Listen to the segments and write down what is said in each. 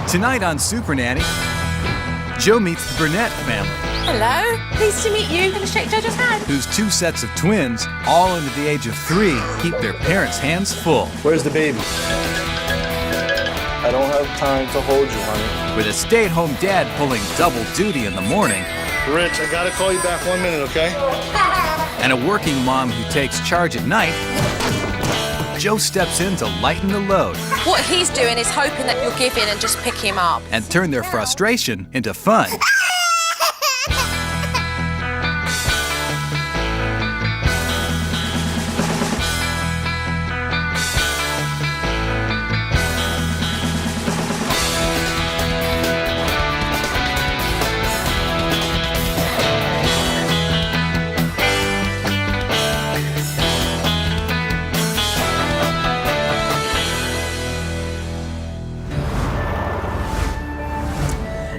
Tonight on Supernanny, Joe meets the Burnett family. Hello, pleased to meet you. Gonna shake Jojo's hand. Whose two sets of twins, all under the age of 3, keep their parents' hands full. Where's the baby? I don't have time to hold you, honey. With a stay-at-home dad pulling double duty in the morning. Rich, I gotta call you back 1 minute, okay? And a working mom who takes charge at night, Joe steps in to lighten the load. What he's doing is hoping that you'll give in and just pick him up. And turn their frustration into fun.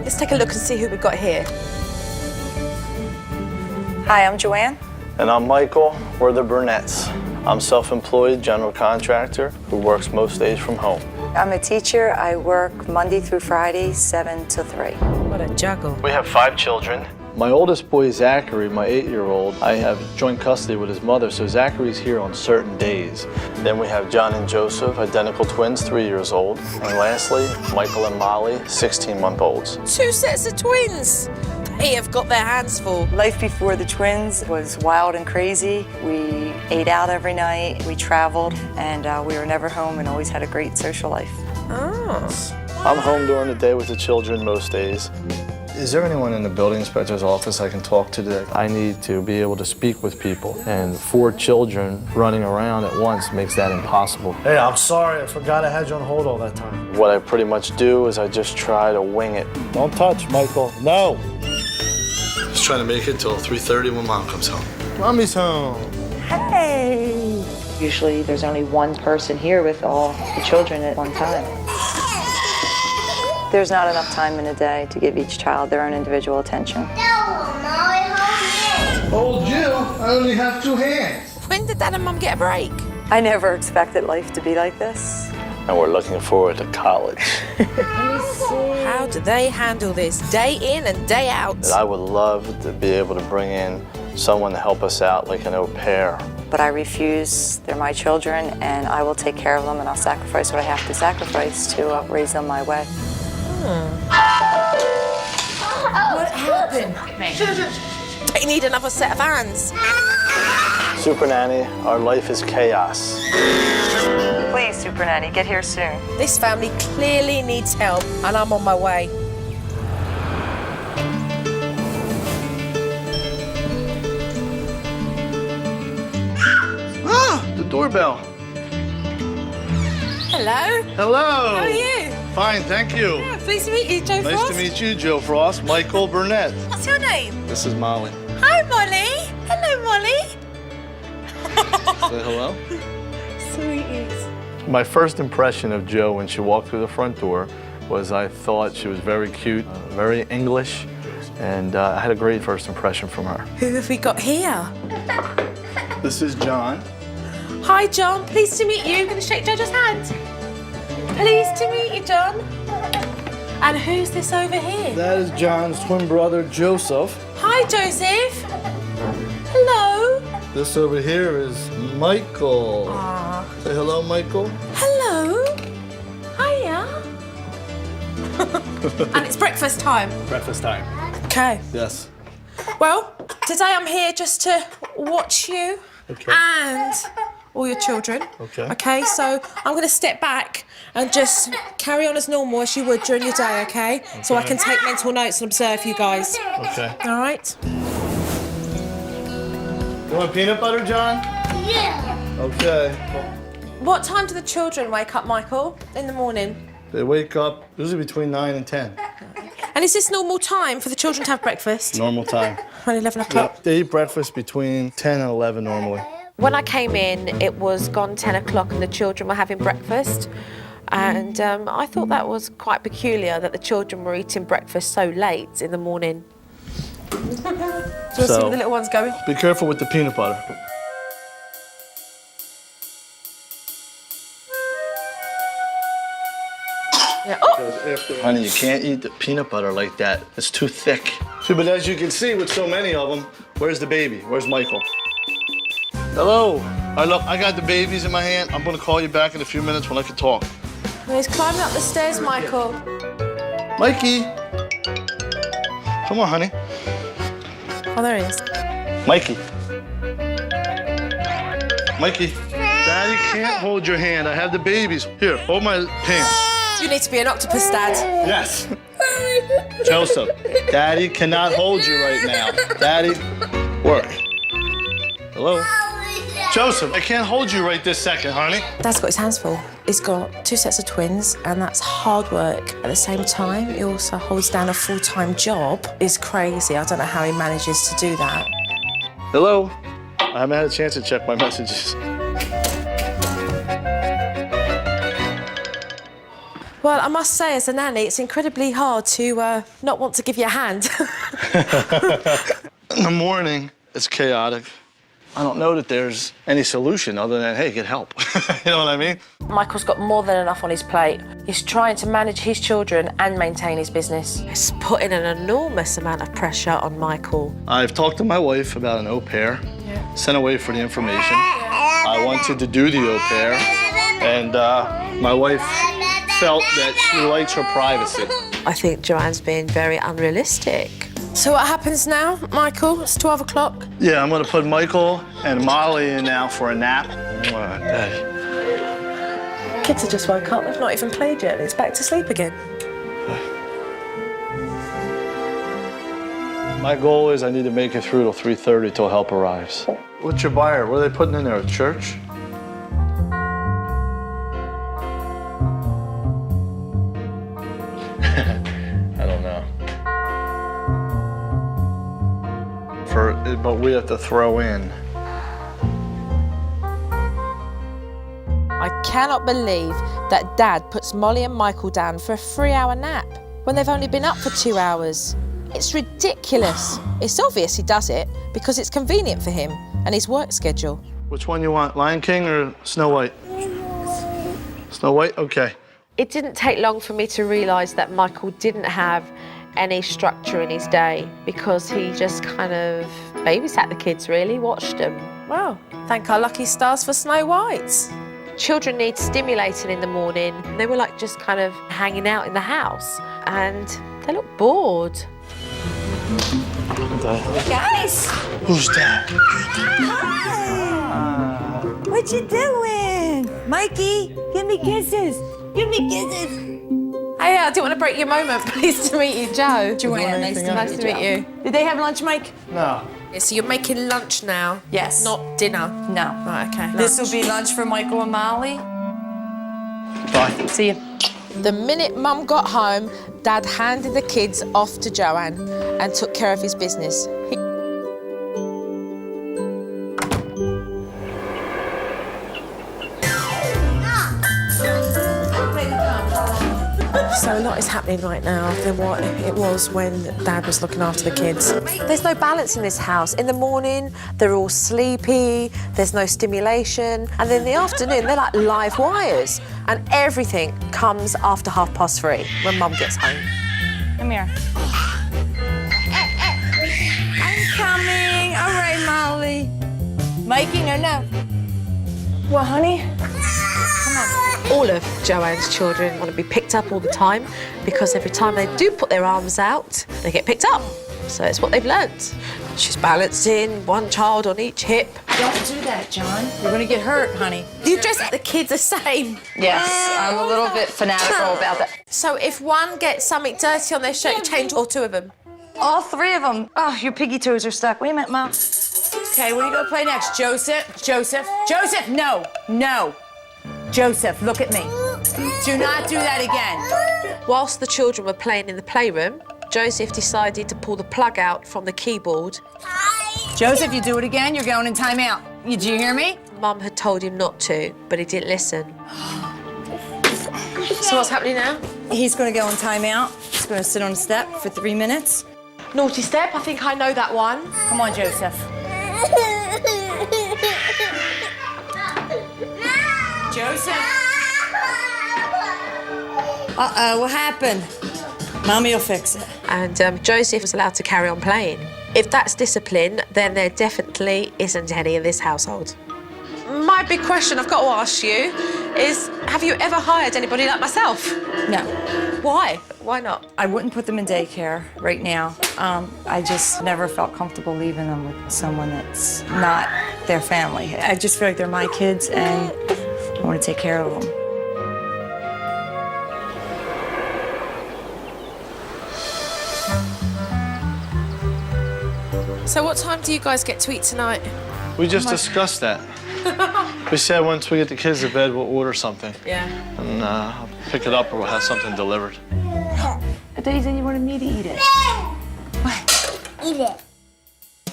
Let's take a look and see who we've got here. Hi, I'm Joanne. And I'm Michael. We're the Burnetts. I'm self-employed general contractor who works most days from home. I'm a teacher. I work Monday through Friday, 7 to 3. What a juggle. We have 5 children. My oldest boy, Zachary, my 8-year-old, I have joint custody with his mother, so Zachary's here on certain days. Then we have John and Joseph, identical twins, 3 years old. And lastly, Michael and Molly, 16-month-olds. 2 sets of twins. They have got their hands full. Life before the twins was wild and crazy. We ate out every night, we traveled, and we were never home and always had a great social life. Oh. I'm home during the day with the children most days. Is there anyone in the building inspector's office I can talk to today? I need to be able to speak with people, and 4 children running around at once makes that impossible. Hey, I'm sorry. I forgot I had you on hold all that time. What I pretty much do is I just try to wing it. Don't touch, Michael. No. Just trying to make it till 3:30 when Mom comes home. Mommy's home. Hey! Usually there's only one person here with all the children at one time. There's not enough time in a day to give each child their own individual attention. Old you, I only have 2 hands. When did Dad and Mum get a break? I never expected life to be like this. And we're looking forward to college. How do they handle this day in and day out? I would love to be able to bring in someone to help us out, like an au pair. But I refuse. They're my children, and I will take care of them, and I'll sacrifice what I have to sacrifice to raise them my way. What happened? They need another set of hands. Supernanny, our life is chaos. Please, Supernanny, get here soon. This family clearly needs help, and I'm on my way. Ah, the doorbell. Hello. Hello. How are you? Fine, thank you. Yeah, pleased to meet you, Joe Nice Frost. to meet you, Joe Frost. Michael Burnett. What's your name? This is Molly. Hi, Molly. Hello, Molly. Say hello. Sweeties. My first impression of Joe when she walked through the front door was I thought she was very cute, very English, and I had a great first impression from her. Who have we got here? This is John. Hi, John. Pleased to meet you. Gonna shake Jojo's hand. Pleased to meet you, John. And who's this over here? That is John's twin brother, Joseph. Hi, Joseph. Hello. This over here is Michael. Aw. Say hello, Michael. Hello. Hiya. And it's breakfast time. Breakfast time. Okay. Yes. Well, today I'm here just to watch you and all your children. Okay. Okay, so I'm going to step back and just carry on as normal as you would during your day, okay? So I can take mental notes and observe you guys. Okay. All right? You want peanut butter, John? Yeah. Okay. What time do the children wake up, Michael, in the morning? They wake up usually between 9 and 10. And is this normal time for the children to have breakfast? Normal time. Around 11 o'clock? Yep. They eat breakfast between 10 and 11 normally. When I came in, it was gone 10 o'clock and the children were having breakfast. And I thought that was quite peculiar that the children were eating breakfast so late in the morning. Do you want to see where the little one's going? Be careful with the peanut butter. Yeah. Honey, you can't eat the peanut butter like that. It's too thick. See, but as you can see, with so many of them, where's the baby? Where's Michael? Hello. All right, look, I got the babies in my hand. I'm gonna call you back in a few minutes when I can talk. He's climbing up the stairs, Michael. Mikey. Come on, honey. Oh, there he is. Mikey. Mikey. Daddy can't hold your hand. I have the babies. Here, hold my pants. You need to be an octopus, Dad. Yes. Joseph, Daddy cannot hold you right now. Daddy, work. Hello? Joseph, I can't hold you right this second, honey. Dad's got his hands full. He's got 2 sets of twins, and that's hard work. At the same time, he also holds down a full-time job. It's crazy. I don't know how he manages to do that. Hello? I haven't had a chance to check my messages. Well, I must say, as a nanny, it's incredibly hard to not want to give you a hand. In the morning, it's chaotic. I don't know that there's any solution other than, hey, get help. You know what I mean? Michael's got more than enough on his plate. He's trying to manage his children and maintain his business. It's putting an enormous amount of pressure on Michael. I've talked to my wife about an au pair, sent away for the information. I wanted to do the au pair, and my wife felt that she likes her privacy. I think Joanne's being very unrealistic. So what happens now, Michael? It's 12 o'clock. Yeah, I'm gonna put Michael and Molly in now for a nap. Daddy. Kids have just woke up. They've not even played yet. It's back to sleep again. My goal is I need to make it through till 3:30 till help arrives. What's your buyer? What are they putting in there, a church? I don't know. But we have to throw in. I cannot believe that Dad puts Molly and Michael down for a 3-hour nap when they've only been up for 2 hours. It's ridiculous. It's obvious he does it because it's convenient for him and his work schedule. Which one you want, Lion King or Snow White? Snow White? Okay. It didn't take long for me to realise that Michael didn't have any structure in his day because he just kind of babysat the kids, really, watched them. Well, thank our lucky stars for Snow White. Children need stimulating in the morning. They were like just kind of hanging out in the house and they look bored. Guys, Who's that? what you doing? Mikey, give me kisses. Give me kisses. Hey, I didn't want to break your moment. Pleased to meet you, Joe. Joanne, Nice to meet you. Did they have lunch, Mike? No. Yeah, so you're making lunch now? Yes. Not dinner? No. Right, okay. This will be lunch for Michael and Molly. Bye. See you. The minute Mum got home, Dad handed the kids off to Joanne and took care of his business. So a lot is happening right now than what it was when Dad was looking after the kids. There's no balance in this house. In the morning, they're all sleepy, there's no stimulation, and then in the afternoon, they're like live wires. And everything comes after 3:30 when Mum gets home. Come here. I'm coming. All right, Molly. Mikey, no. Well, honey? All of Joanne's children want to be picked up all the time because every time they do put their arms out, they get picked up. So it's what they've learnt. She's balancing, one child on each hip. Don't do that, John. You're gonna get hurt, honey. You dress the kids the same. Yes, I'm a little bit fanatical about that. So if one gets something dirty on their shirt, you change all 2 of them. All 3 of them. Oh, your piggy toes are stuck. Wait a minute, Mom. Okay, what are you gonna play next? Joseph? No. Joseph, look at me. Do not do that again. Whilst the children were playing in the playroom, Joseph decided to pull the plug out from the keyboard. Joseph, you do it again, you're going in timeout. Did you hear me? Mum had told him not to, but he didn't listen. So what's happening now? He's gonna go in timeout. He's gonna sit on a step for 3 minutes. Naughty step, I think I know that one. Come on, Joseph. Joseph. Uh-oh, what happened? Mommy will fix it. And Joseph was allowed to carry on playing. If that's discipline, then there definitely isn't any in this household. My big question I've got to ask you is, have you ever hired anybody like myself? No. Why? Why not? I wouldn't put them in daycare right now. I just never felt comfortable leaving them with someone that's not their family. I just feel like they're my kids and I want to take care of them. So what time do you guys get to eat tonight? We just discussed that. We said once we get the kids to bed, we'll order something. Yeah. And I'll pick it up or we'll have something delivered. I thought you said you wanted me to eat it. Eat it.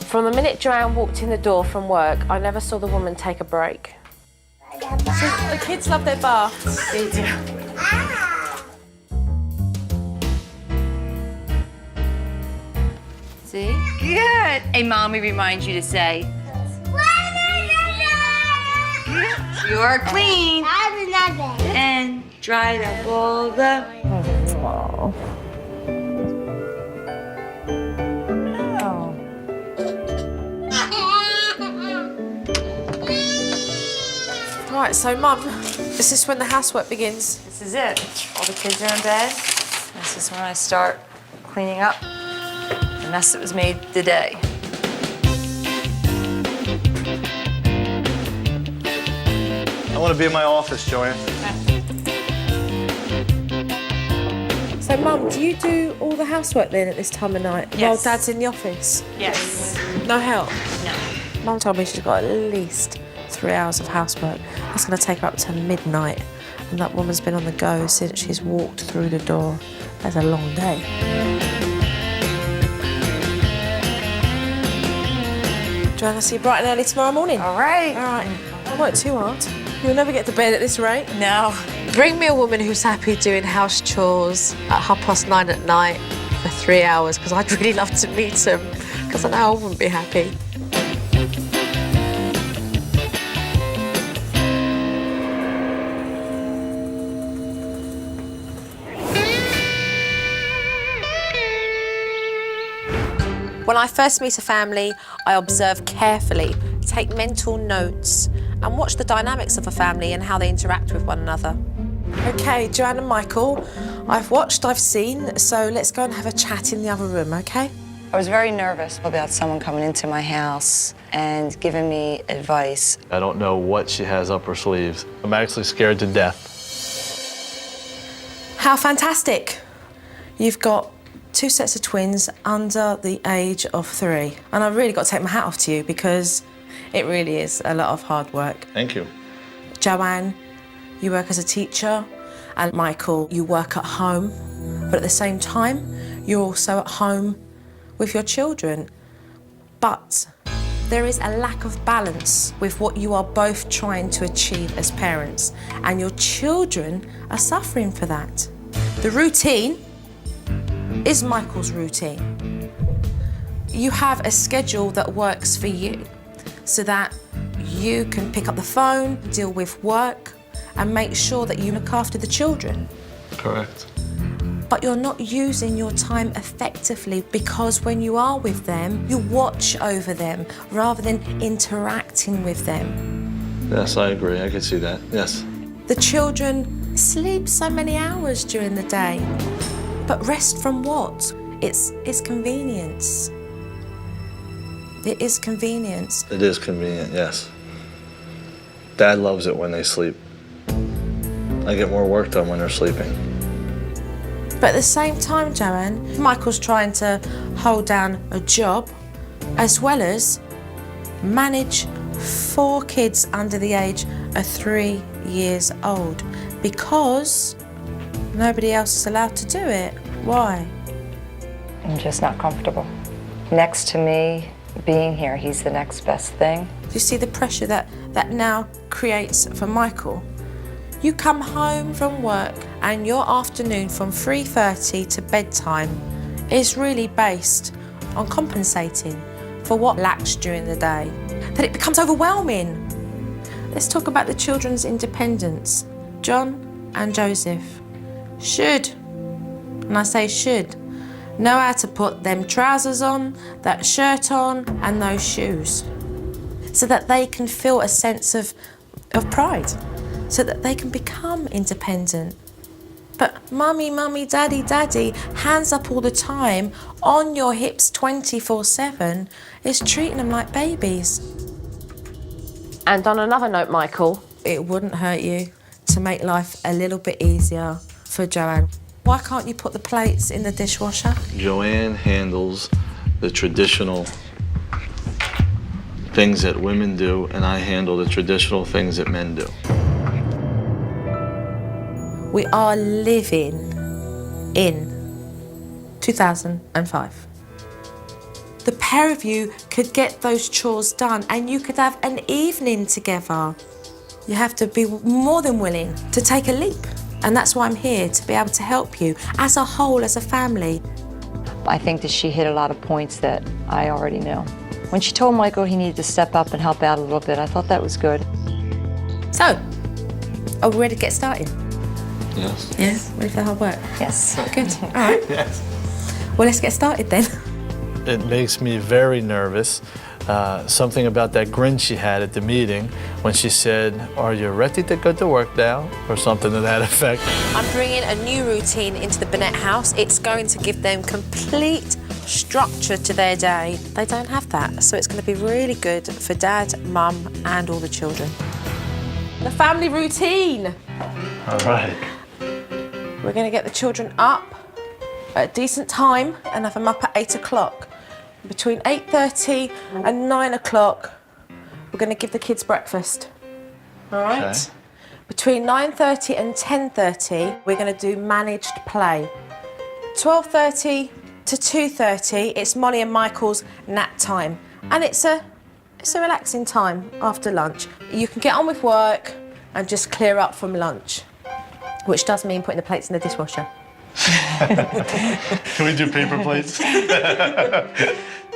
From the minute Joanne walked in the door from work, I never saw the woman take a break. The kids love their baths. They do. See? Good. Hey, Mommy reminds you to say, you're clean and dried up all the... Oh. Right, so Mum, is this when the housework begins? This is it. All the kids are in bed. This is when I start cleaning up the mess that was made today. I want to be in my office, Joanne. So Mum, do you do all the housework then at this time of night? Yes. While Dad's in the office? Yes. No help? No. Mum told me she's got at least 3 hours of housework. That's going to take her up to midnight. And that woman's been on the go since she's walked through the door. That's a long day. Joanne, I'll see you bright and early tomorrow morning. All right. All right. Don't work too hard. You'll never get to bed at this rate. No. Bring me a woman who's happy doing house chores at 9:30 at night for 3 hours, because I'd really love to meet him, because I know I wouldn't be happy. When I first meet a family, I observe carefully, take mental notes, and watch the dynamics of a family and how they interact with one another. OK, Joanne and Michael, I've watched, I've seen, so let's go and have a chat in the other room, OK? I was very nervous about someone coming into my house and giving me advice. I don't know what she has up her sleeves. I'm actually scared to death. How fantastic. You've got 2 sets of twins under the age of 3. And I've really got to take my hat off to you because it really is a lot of hard work. Thank you. Joanne, you work as a teacher, and Michael, you work at home. But at the same time, you're also at home with your children. But there is a lack of balance with what you are both trying to achieve as parents, and your children are suffering for that. The routine is Michael's routine. You have a schedule that works for you so that you can pick up the phone, deal with work, and make sure that you look after the children. Correct. But you're not using your time effectively because when you are with them, you watch over them rather than interacting with them. Yes, I agree. I can see that. Yes. The children sleep so many hours during the day. But rest from what? It's convenience. It is convenience. It is convenient, yes. Dad loves it when they sleep. I get more work done when they're sleeping. But at the same time, Joanne, Michael's trying to hold down a job as well as manage 4 kids under the age of 3 years old because nobody else is allowed to do it. Why? I'm just not comfortable. Next to me, being here, he's the next best thing. Do you see the pressure that now creates for Michael? You come home from work and your afternoon from 3:30 to bedtime is really based on compensating for what lacks during the day. That it becomes overwhelming. Let's talk about the children's independence. John and Joseph, should, and I say should, know how to put them trousers on, that shirt on, and those shoes, so that they can feel a sense of pride, so that they can become independent. But mummy, mummy, daddy, daddy, hands up all the time, on your hips 24/7, is treating them like babies. And on another note, Michael, It wouldn't hurt you to make life a little bit easier for Joanne. Why can't you put the plates in the dishwasher? Joanne handles the traditional things that women do, and I handle the traditional things that men do. We are living in 2005. The pair of you could get those chores done and you could have an evening together. You have to be more than willing to take a leap. And that's why I'm here, to be able to help you as a whole, as a family. I think that she hit a lot of points that I already knew. When she told Michael he needed to step up and help out a little bit, I thought that was good. So, are we ready to get started? Yes. Yes. Ready for the hard work? Yes. Good. All right. Yes. Well, let's get started then. It makes me very nervous. Something about that grin she had at the meeting when she said, "Are you ready to go to work now?" or something to that effect. I'm bringing a new routine into the Burnett house. It's going to give them complete structure to their day. They don't have that, so it's going to be really good for Dad, Mum, and all the children. The family routine. All right. We're going to get the children up at a decent time and have them up at 8 o'clock. Between 8:30 and 9 o'clock, we're going to give the kids breakfast. All right? Okay. Between 9:30 and 10:30, we're going to do managed play. 12:30 to 2:30, it's Molly and Michael's nap time. And it's a relaxing time after lunch. You can get on with work and just clear up from lunch, which does mean putting the plates in the dishwasher. Can we do paper plates?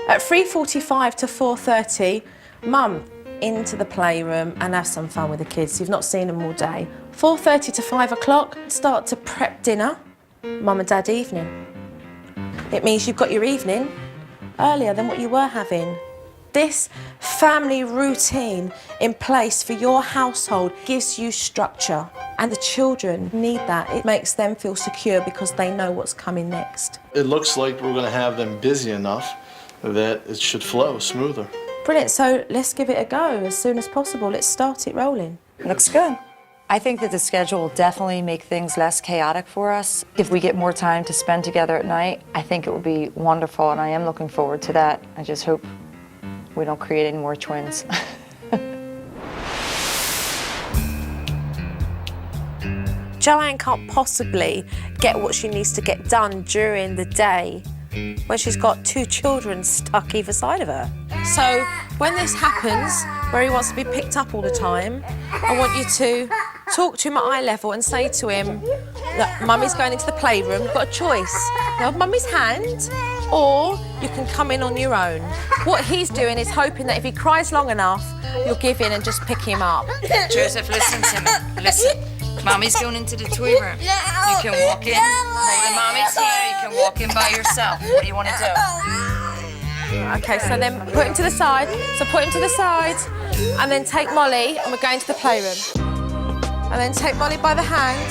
At 3:45 to 4:30, Mum into the playroom and have some fun with the kids. You've not seen them all day. 4:30 to 5 o'clock, start to prep dinner. Mum and Dad evening. It means you've got your evening earlier than what you were having. This family routine in place for your household gives you structure, and the children need that. It makes them feel secure because they know what's coming next. It looks like we're going to have them busy enough that it should flow smoother. Brilliant, so let's give it a go as soon as possible. Let's start it rolling. Looks good. I think that the schedule will definitely make things less chaotic for us. If we get more time to spend together at night, I think it will be wonderful, and I am looking forward to that. I just hope we don't create any more twins. Joanne can't possibly get what she needs to get done during the day when she's got two children stuck either side of her. So when this happens, where he wants to be picked up all the time, I want you to talk to him at eye level and say to him, look, Mummy's going into the playroom, you've got a choice. You have Mummy's hand, or you can come in on your own. What he's doing is hoping that if he cries long enough, you'll give in and just pick him up. Joseph, listen to me. Listen. Mommy's going into the toy room. You can walk in, holding Mommy's hand. You can walk in by yourself. What do you want to do? Okay, so then put him to the side. So put him to the side, and then take Molly, and we're going to the playroom. And then take Molly by the hand.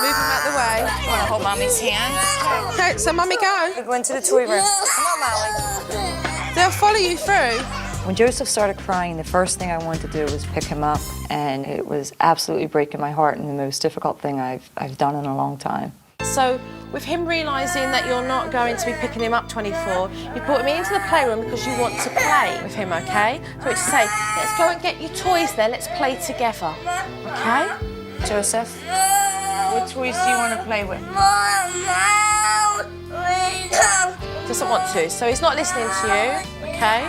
Move him out the way. You want to hold Mommy's hand? Okay, so Mummy, go. We're going to the toy room. Come on, Molly. They'll follow you through. When Joseph started crying, the first thing I wanted to do was pick him up, and it was absolutely breaking my heart and the most difficult thing I've done in a long time. So with him realising that you're not going to be picking him up 24, you brought him into the playroom because you want to play with him, okay? So it's to say, let's go and get your toys there, let's play together, okay? Joseph, what toys do you want to play with? Doesn't want to, so he's not listening to you, okay?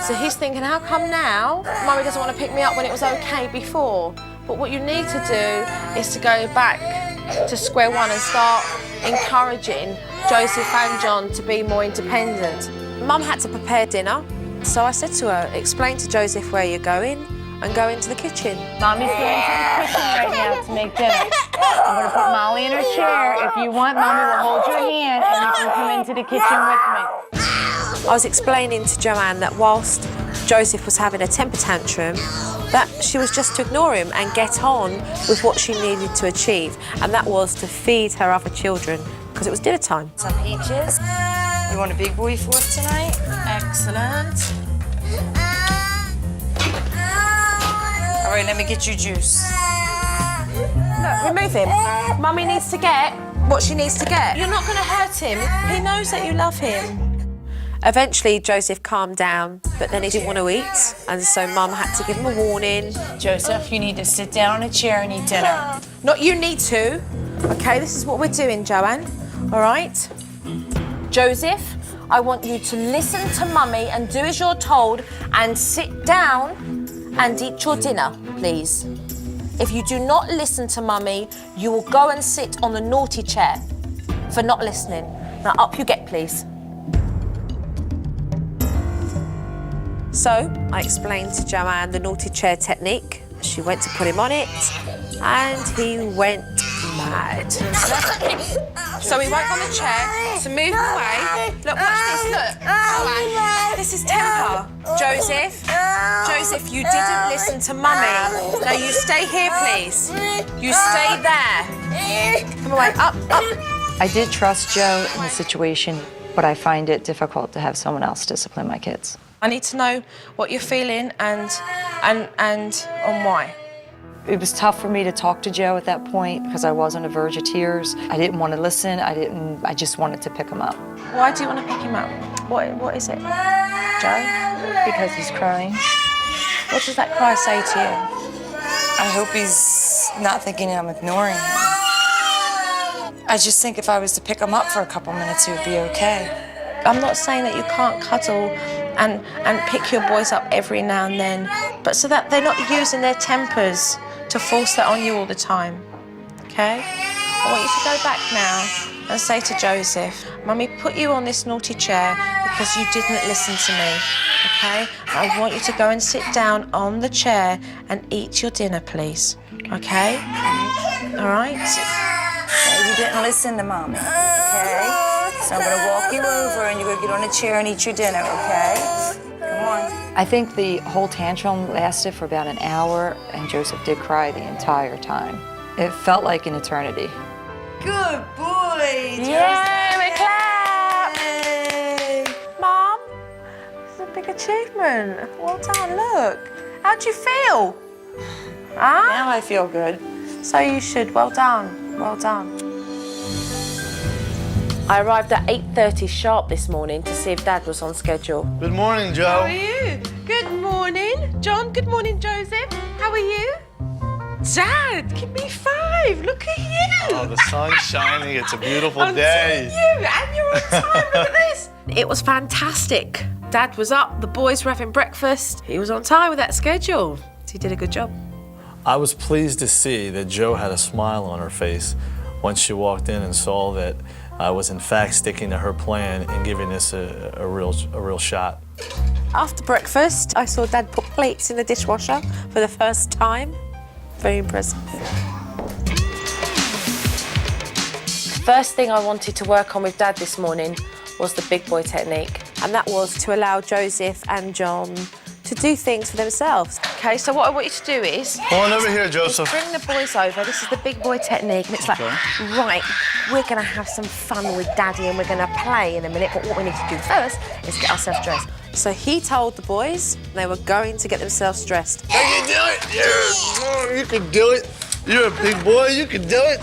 So he's thinking, how come now Mummy doesn't want to pick me up when it was okay before? But what you need to do is to go back to square one and start encouraging Joseph and John to be more independent. Mum had to prepare dinner, so I said to her, explain to Joseph where you're going. and go into the kitchen. Mommy's going to the kitchen right now to make dinner. I'm going to put Molly in her chair. If you want, Mommy will hold your hand and you can come into the kitchen with me. I was explaining to Joanne that whilst Joseph was having a temper tantrum, that she was just to ignore him and get on with what she needed to achieve, and that was to feed her other children, because it was dinner time. Some peaches. You want a big boy fork tonight? Excellent. All right, let me get you juice. Look, remove him. Mummy needs to get what she needs to get. You're not going to hurt him. He knows that you love him. Eventually, Joseph calmed down, but then he didn't want to eat, and so Mum had to give him a warning. Joseph, you need to sit down in a chair and eat dinner. Not you need to. Okay, this is what we're doing, Joanne. All right? Joseph, I want you to listen to Mummy and do as you're told and sit down and eat your dinner, please. If you do not listen to Mummy, you will go and sit on the naughty chair for not listening. Now, up you get, please. So, I explained to Joanne the naughty chair technique. She went to put him on it, and he went mad. So he won't go on the chair, to move him away. Look, watch this, look. Joanne, this is temper. Joseph, you didn't listen to Mummy. Now you stay here, please. You stay there. Come away, up. I did trust Joe in the situation, but I find it difficult to have someone else discipline my kids. I need to know what you're feeling and on why. It was tough for me to talk to Joe at that point because I was on the verge of tears. I didn't want to listen. I just wanted to pick him up. Why do you want to pick him up? What is it, Joe? Because he's crying. What does that cry say to you? I hope he's not thinking I'm ignoring him. I just think if I was to pick him up for a couple minutes, he would be okay. I'm not saying that you can't cuddle and pick your boys up every now and then, but so that they're not using their tempers to force that on you all the time, okay? I want you to go back now and say to Joseph, Mummy put you on this naughty chair because you didn't listen to me, okay? I want you to go and sit down on the chair and eat your dinner, please, okay? All right? You didn't listen to Mommy, okay? So I'm gonna walk you over and you're gonna get on a chair and eat your dinner, okay? Come on. I think the whole tantrum lasted for about an hour, and Joseph did cry the entire time. It felt like an eternity. Good boy, Joseph. Yeah, we clap. Mum, this is a big achievement. Well done, look. How'd you feel? Huh? Now I feel good. So you should. Well done. Well done. I arrived at 8:30 sharp this morning to see if Dad was on schedule. Good morning, Joe. How are you? Good morning, John. Good morning, Joseph. How are you? Dad, give me 5. Look at you. Oh, the sun's shining. It's a beautiful I'm day. seeing you, and you're on time. Look at this. It was fantastic. Dad was up, the boys were having breakfast. He was on time with that schedule. He did a good job. I was pleased to see that Joe had a smile on her face once she walked in and saw that I was in fact sticking to her plan and giving this a real shot. After breakfast, I saw Dad put plates in the dishwasher for the first time. Very impressive. First thing I wanted to work on with Dad this morning was the big boy technique, and that was to allow Joseph and John to do things for themselves. Okay, so what I want you to do is Come on over here, Joseph. bring the boys over. This is the big boy technique, and it's like, right, we're gonna have some fun with Daddy and we're gonna play in a minute, but what we need to do first is get ourselves dressed. So he told the boys they were going to get themselves dressed. I can do it. Yeah, you can do it. You're a big boy. You can do it.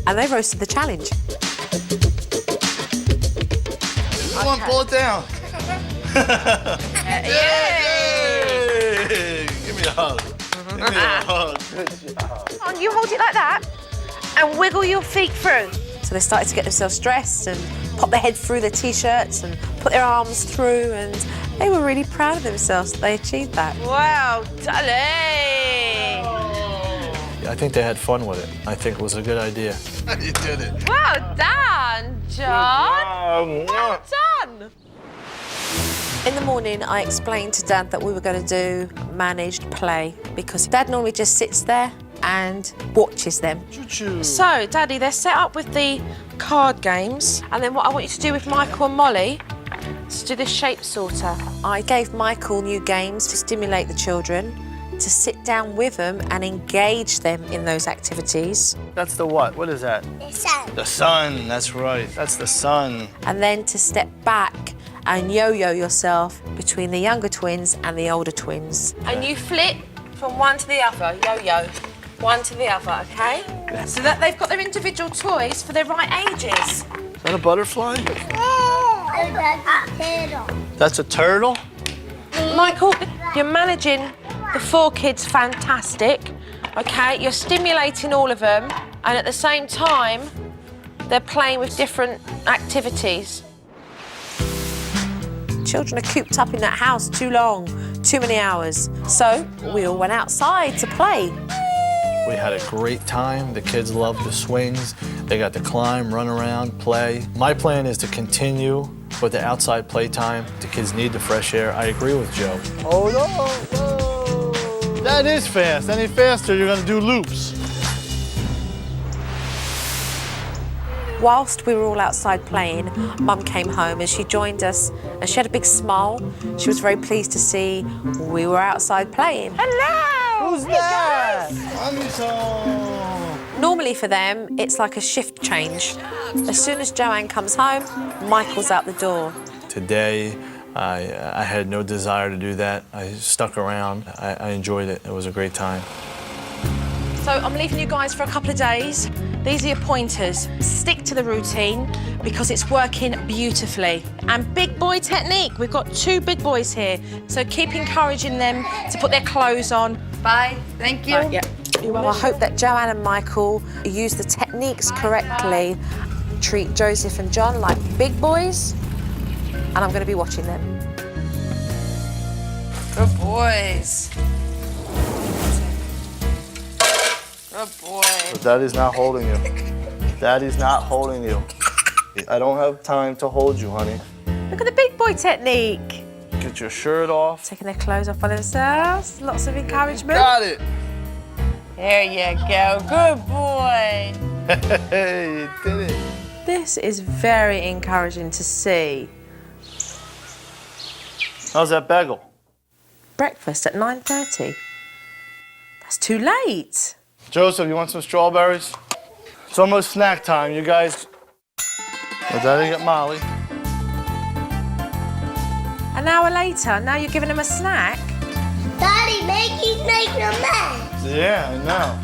And they roasted the challenge. Come on, pull it down. Yay! Give me a hug. Give me a hug. Good job. Come on, you hold it like that and wiggle your feet through. So they started to get themselves dressed and pop their head through their T-shirts and put their arms through, and they were really proud of themselves that they achieved that. wow, darling. I think they had fun with it. I think it was a good idea. You did it. Well done, John. Well done. In the morning, I explained to Dad that we were going to do managed play because Dad normally just sits there and watches them. Choo-choo. So, Daddy, they're set up with the card games. And then what I want you to do with Michael and Molly is to do the shape sorter. I gave Michael new games to stimulate the children, to sit down with them and engage them in those activities. That's the what? What is that? The sun. The sun, that's right. That's the sun. And then to step back and yo-yo yourself between the younger twins and the older twins. And you flip from one to the other, yo-yo. One to the other, okay? So that they've got their individual toys for their right ages. Is that a butterfly? That's a turtle? Michael, you're managing the 4 kids fantastic, okay? You're stimulating all of them, and at the same time, they're playing with different activities. Children are cooped up in that house too long, too many hours. So we all went outside to play. We had a great time. The kids loved the swings. They got to climb, run around, play. My plan is to continue with the outside playtime. The kids need the fresh air. I agree with Joe. Oh no! Whoa. That is fast. Any faster, you're gonna do loops. Whilst we were all outside playing, Mum came home and she joined us and she had a big smile. She was very pleased to see we were outside playing. Hello! Who's that? Amiso. Normally for them, it's like a shift change. As soon as Joanne comes home, Michael's out the door. Today, I had no desire to do that. I stuck around. I enjoyed it. It was a great time. So I'm leaving you guys for a couple of days. These are your pointers. Stick to the routine because it's working beautifully. And big boy technique. We've got 2 big boys here. So keep encouraging them to put their clothes on. Bye. Thank you. Yeah. Well, I hope that Joanne and Michael use the techniques correctly. Treat Joseph and John like big boys, and I'm going to be watching them. Good boys. Good boy. But Daddy's not holding you. Daddy's not holding you. I don't have time to hold you, honey. Look at the big boy technique. Get your shirt off. Taking their clothes off by themselves. Lots of encouragement. Got it. There you go. Good boy. Hey, you did it. This is very encouraging to see. How's that bagel? Breakfast at 9:30. That's too late. Joseph, you want some strawberries? It's almost snack time, you guys. Well, Daddy get Molly. An hour later, now you're giving them a snack? Daddy, he's making a mess. Yeah, I know.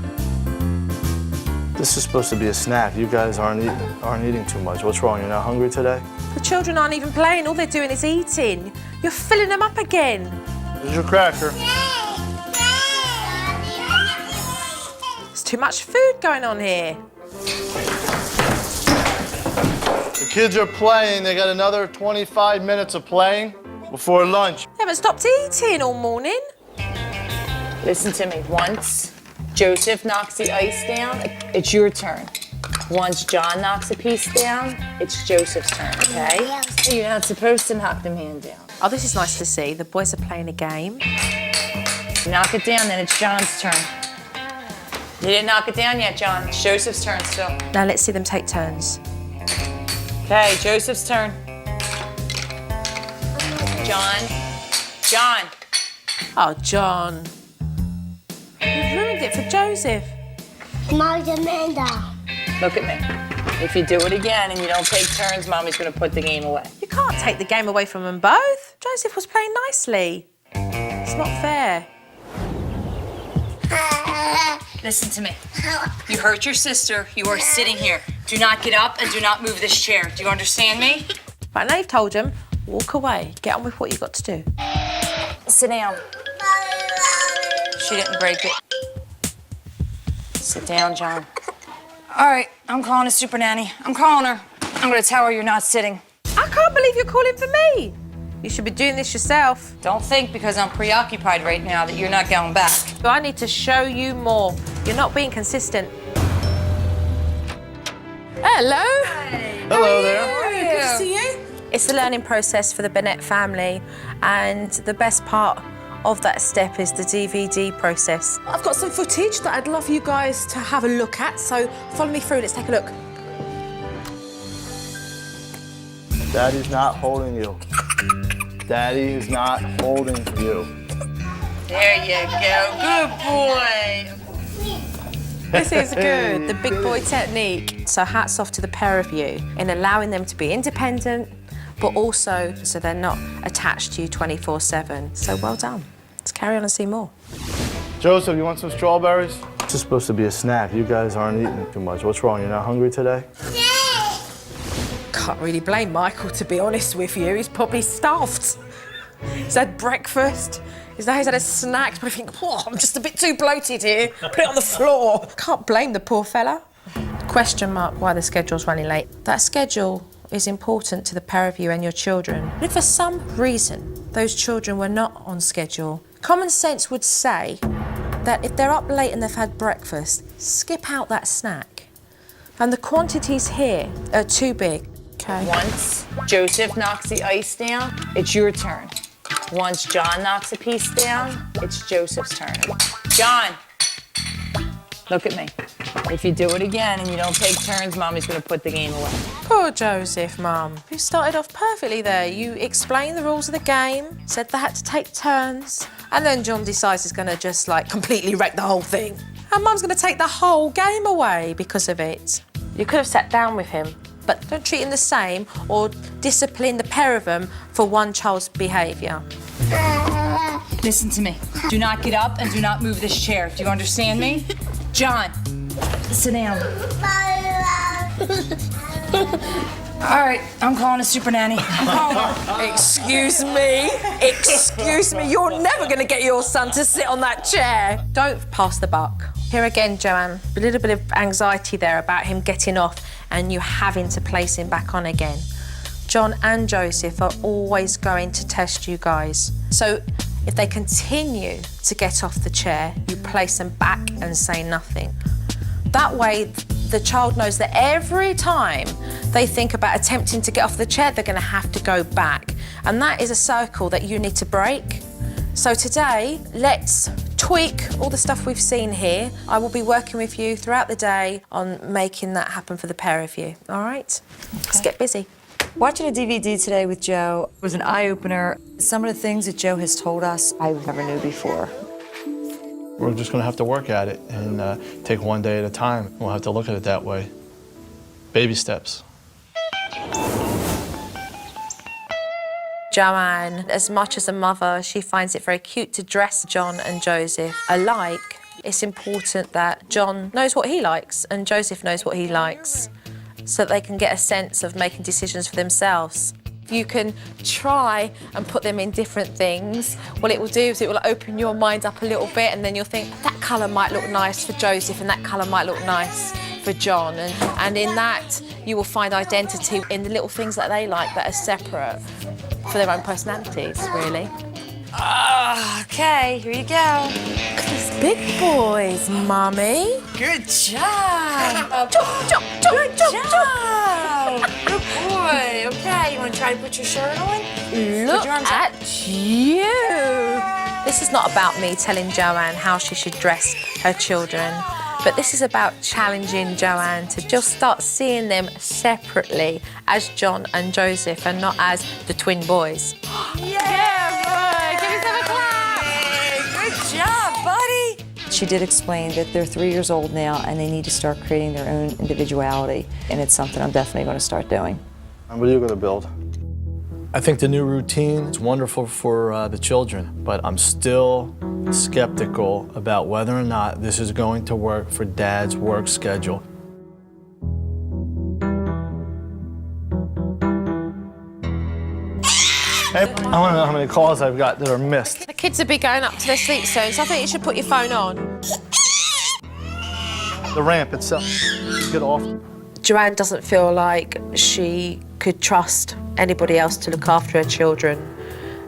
This is supposed to be a snack. You guys aren't eating too much. What's wrong? You're not hungry today? The children aren't even playing. All they're doing is eating. You're filling them up again. Here's your cracker. There's too much food going on here. The kids are playing. They got another 25 minutes of playing before lunch. They haven't stopped eating all morning. Listen to me. Once Joseph knocks the ice down, it's your turn. Once John knocks a piece down, it's Joseph's turn, okay? You're not supposed to knock the man down. Oh, this is nice to see. The boys are playing a game. You knock it down, then it's John's turn. You didn't knock it down yet, John. It's Joseph's turn still. Now let's see them take turns. Okay, Joseph's turn. John. John. Oh, John. You've ruined it for Joseph. Knock the man down. Look at me. If you do it again and you don't take turns, Mommy's gonna put the game away. You can't take the game away from them both. Joseph was playing nicely. It's not fair. Listen to me. You hurt your sister. You are sitting here. Do not get up and do not move this chair. Do you understand me? Right, now you've told them, walk away. Get on with what you've got to do. Sit down. She didn't break it. Sit down, John. All right, I'm calling a Supernanny. I'm calling her. I'm gonna tell her you're not sitting. I can't believe you're calling for me. You should be doing this yourself. Don't think because I'm preoccupied right now that you're not going back. So I need to show you more. You're not being consistent. Hello. Hello there. Good to see you. It's the learning process for the Burnett family, and the best part of that step is the DVD process. I've got some footage that I'd love you guys to have a look at, so follow me through, let's take a look. Daddy's not holding you. Daddy is not holding you. There you go. Good boy. This is good, the big boy technique. So hats off to the pair of you in allowing them to be independent, but also so they're not attached to you 24/7. So well done. Let's carry on and see more. Joseph, you want some strawberries? This is supposed to be a snack. You guys aren't eating too much. What's wrong? You're not hungry today? Can't really blame Michael, to be honest with you. He's probably starved. He's had breakfast. Now he's had a snack, but I think, oh, I'm just a bit too bloated here. Put it on the floor. Can't blame the poor fella. Question mark why the schedule's running late. That schedule is important to the pair of you and your children. But if for some reason those children were not on schedule, common sense would say that if they're up late and they've had breakfast, skip out that snack. And the quantities here are too big. Okay. Once Joseph knocks the ice down, it's your turn. Once John knocks a piece down, it's Joseph's turn. John, look at me. If you do it again and you don't take turns, Mommy's gonna put the game away. Poor Joseph, Mum. You started off perfectly there. You explained the rules of the game, said they had to take turns, and then John decides he's gonna just like completely wreck the whole thing. And Mum's gonna take the whole game away because of it. You could have sat down with him, but don't treat him the same or discipline the pair of them for one child's behaviour. Listen to me. Do not get up and do not move this chair. Do you understand me? John, sit down. All right, I'm calling a super nanny. I'm calling her. Excuse me? Excuse me? You're never going to get your son to sit on that chair. Don't pass the buck. Here again, Joanne, a little bit of anxiety there about him getting off and you having to place him back on again. John and Joseph are always going to test you guys. So if they continue to get off the chair, you place them back and say nothing. That way, the child knows that every time they think about attempting to get off the chair, they're going to have to go back. And that is a circle that you need to break. So today, let's tweak all the stuff we've seen here. I will be working with you throughout the day on making that happen for the pair of you. All right? Okay. Let's get busy. Watching a DVD today with Joe was an eye-opener. Some of the things that Joe has told us, I never knew before. We're just gonna have to work at it and take one day at a time. We'll have to look at it that way. Baby steps. Joanne, as much as a mother, she finds it very cute to dress John and Joseph alike. It's important that John knows what he likes and Joseph knows what he likes, so that they can get a sense of making decisions for themselves. You can try and put them in different things. What it will do is it will open your mind up a little bit, and then you'll think, that colour might look nice for Joseph and that colour might look nice for John. And in that, you will find identity in the little things that they like that are separate for their own personalities, really. Okay, here you go. Look at these big boys, Mummy. Good job. Jump, jump, jump, Good jump, job. Good boy. Okay, you want to try to put your shirt on? Look at you. This is not about me telling Joanne how she should dress her children, but this is about challenging Joanne to just start seeing them separately as John and Joseph and not as the twin boys. Yeah, boy. Give yourself a clap. Good job, buddy. She did explain that they're 3 years old now and they need to start creating their own individuality, and it's something I'm definitely going to start doing. And what are you gonna build? I think the new routine is wonderful for the children, but I'm still skeptical about whether or not this is going to work for Dad's work schedule. Hey, I want to know how many calls I've got that are missed. The kids will be going up to their sleep soon, so I think you should put your phone on. The ramp itself. Get off. Joanne doesn't feel like she could trust anybody else to look after her children,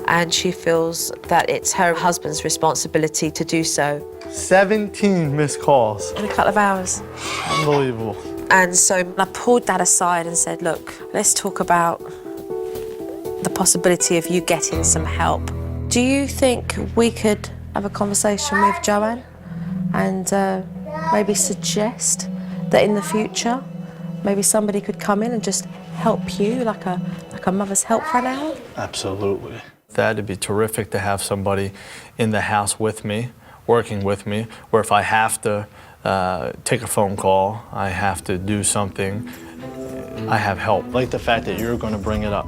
and she feels that it's her husband's responsibility to do so. 17 missed calls. In a couple of hours. Unbelievable. And so I pulled Dad aside and said, look, let's talk about the possibility of you getting some help. Do you think we could have a conversation with Joanne and maybe suggest that in the future, maybe somebody could come in and just help you, like a mother's help for an hour? Absolutely. That'd be terrific to have somebody in the house with me, working with me, or if I have to take a phone call, I have to do something, I have help. I like the fact that you're going to bring it up.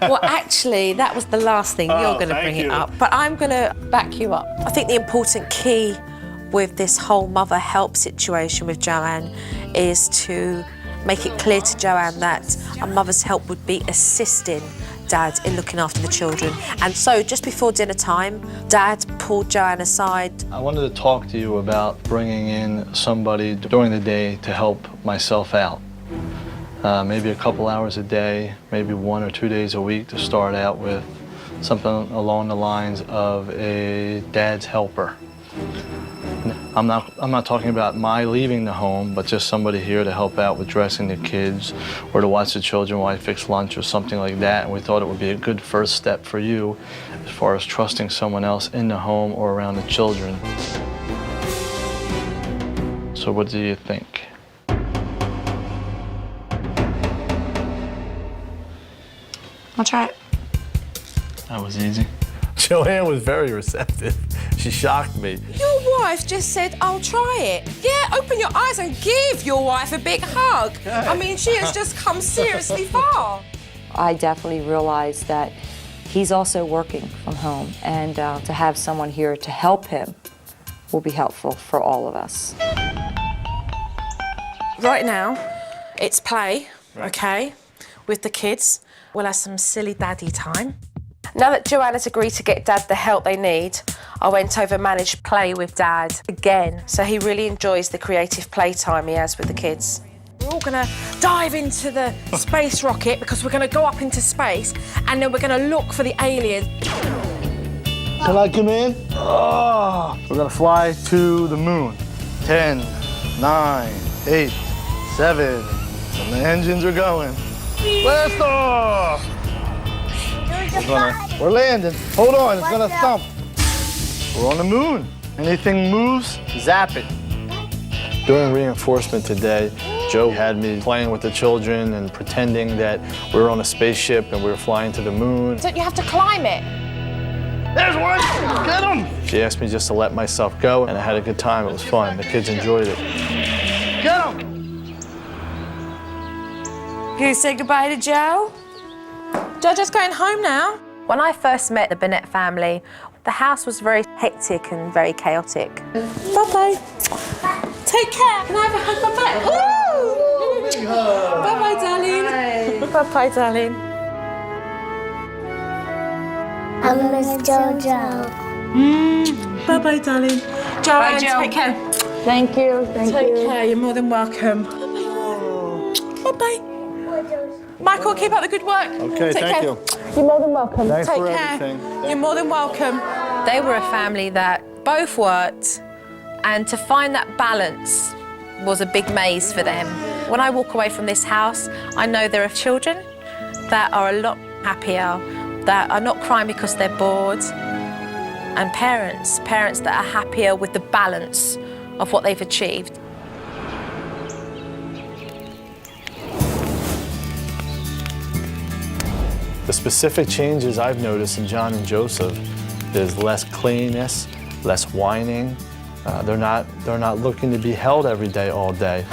Well, actually, that was the last thing. You're going to bring it up, but I'm going to back you up. I think the important key with this whole mother help situation with Joanne is to make it clear to Joanne that a mother's help would be assisting Dad in looking after the children. And so just before dinner time, Dad pulled Joanne aside. I wanted to talk to you about bringing in somebody during the day to help myself out. Maybe a couple hours a day, maybe 1 or 2 days a week to start out with, something along the lines of a dad's helper. I'm not talking about my leaving the home, but just somebody here to help out with dressing the kids or to watch the children while I fix lunch or something like that. And we thought it would be a good first step for you as far as trusting someone else in the home or around the children. So what do you think? I'll try it. That was easy. Joanne was very receptive. She shocked me. Your wife just said, I'll try it. Yeah, open your eyes and give your wife a big hug. I mean, she has just come seriously far. I definitely realized that he's also working from home, and to have someone here to help him will be helpful for all of us. Right now, it's play, okay, with the kids. We'll have some silly daddy time. Now that Joanne has agreed to get Dad the help they need, I went over and managed play with Dad again. So he really enjoys the creative playtime he has with the kids. We're all gonna dive into the space rocket because we're gonna go up into space and then we're gonna look for the alien. Can I come in? Oh, we're gonna fly to the moon. 10, 9, 8, 7, and the engines are going. Blast off! We're landing. Hold on, it's gonna thump. We're on the moon. Anything moves, zap it. During reinforcement today, Joe had me playing with the children and pretending that we were on a spaceship and we were flying to the moon. Don't you have to climb it? There's one! Get him! She asked me just to let myself go, and I had a good time. It was fun. The kids enjoyed it. Get him! You say goodbye to Joe? Jojo's going home now. When I first met the Burnett family, the house was very hectic and very chaotic. Bye-bye. Take care. Can I have a hug? Bye-bye. Bye-bye, darling. Bye-bye, darling. I miss Jojo. Bye-bye, darling. Joanne, Bye, Joe. take care. Thank you. Take care. You're more than welcome. Bye-bye. Michael, keep up the good work. Okay, Take thank care. you. You're more than welcome. Thanks Take for care. everything. You're more than welcome. They were a family that both worked, and to find that balance was a big maze for them. When I walk away from this house, I know there are children that are a lot happier, that are not crying because they're bored, and parents that are happier with the balance of what they've achieved. The specific changes I've noticed in John and Joseph is less clinginess, less whining. They're not looking to be held every day, all day.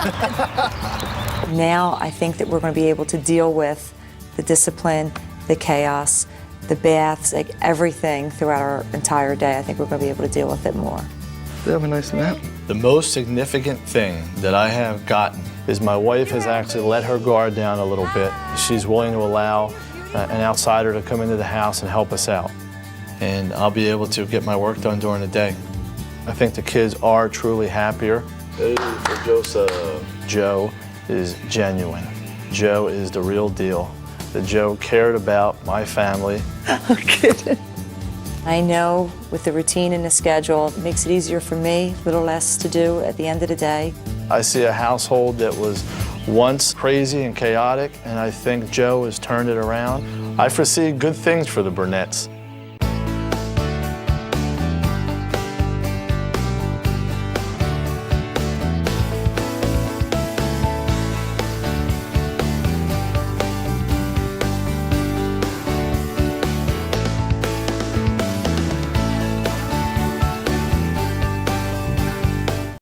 Now I think that we're going to be able to deal with the discipline, the chaos, the baths, like everything throughout our entire day. I think we're going to be able to deal with it more. They have a nice nap. The most significant thing that I have gotten is my wife has actually let her guard down a little bit. She's willing to allow an outsider to come into the house and help us out. And I'll be able to get my work done during the day. I think the kids are truly happier. Hey, for Joseph. Joe is genuine. Joe is the real deal. That Joe cared about my family. I'm kidding. I know with the routine and the schedule, it makes it easier for me, a little less to do at the end of the day. I see a household that was once crazy and chaotic, and I think Joe has turned it around. I foresee good things for the Burnetts.